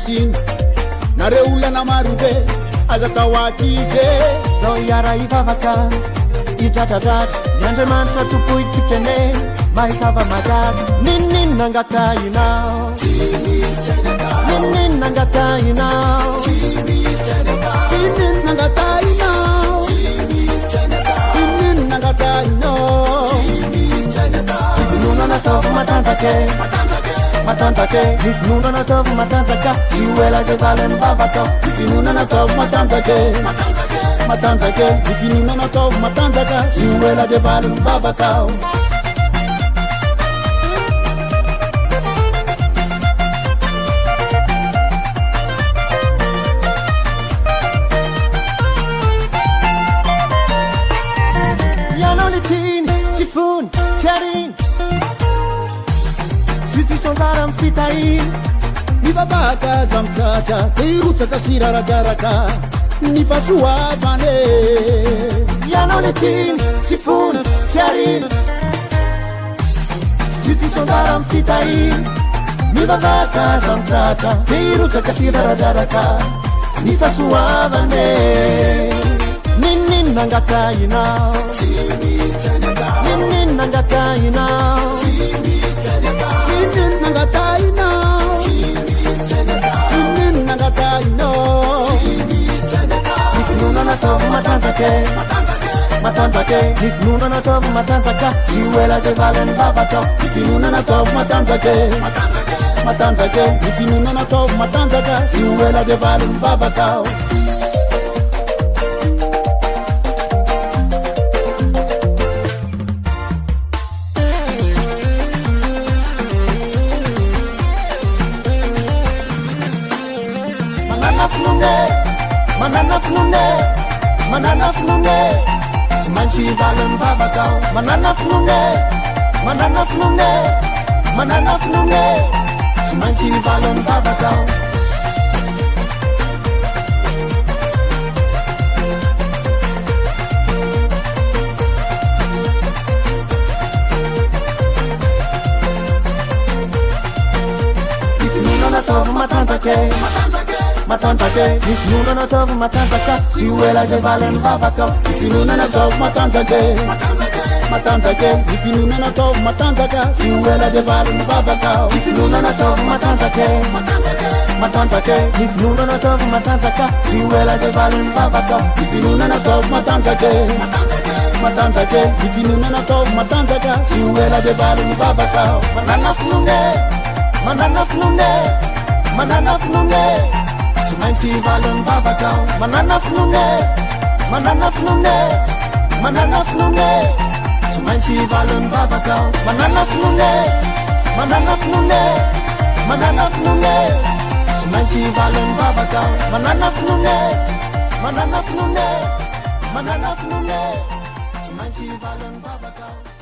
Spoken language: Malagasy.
siny nareo olana marobe aza tao ative zao iara ivavaka itratratratra miandriamanitra topoitsikane mahisava madady ninnin nangatainao ninnin nangatainao inin nangatainao inin nangatainao ifinona nataovy matanjake matanjake ifinona nataovy matanjaka sy oela de valany vavakao ifinona nataovy matanjake matanjake ifinona nataovy matanjaka sy oela de valany vavakao ianao le tiny tsy fony tsy ariny tsy tisondara amy fitahiny mivavaka za mitsatra de irotsaka sy raradraraka ny fahasoavane ianao le tiny tsy fony tsy ariny tsy tisondara amy fitahiny mivavaka za mitsatra de irotsaka sy raradraraka ny fahasoavane ninnin nangatainao ninnin nangatainao inin nangatainao inin nangatainao ifinona nataovy matanjake matanjake ifinona nataovy matanjaka sy oela de valany vavakao ifinona nataovy matanjake matanjake ifinona nataovy matanjaka sy oela de valany vavakao manana finone sy maintsy valany vavakao manana finone sy maintsy valany vavakao ifinona nataovy matanjake matanjake ifinona nataovy matanjaka sy oela de valany vavakao ifinona nataovy matanjake matanjake ifinona nataovy matanjaka sy oela de valany vavakao ifinona nataovy matanjake matanjake ifinona nataovy matanjaka sy oela de valany vavakao ifinona nataovy matanjake matanjake ifinona nataovy matanjaka sy oela de valany vavakao manana finone tsy maintsy valany vavakao manana finone tsy maintsy valany vavakao manana finone tsy maintsy valany vavakao manana finone tsy maintsy valany vavakao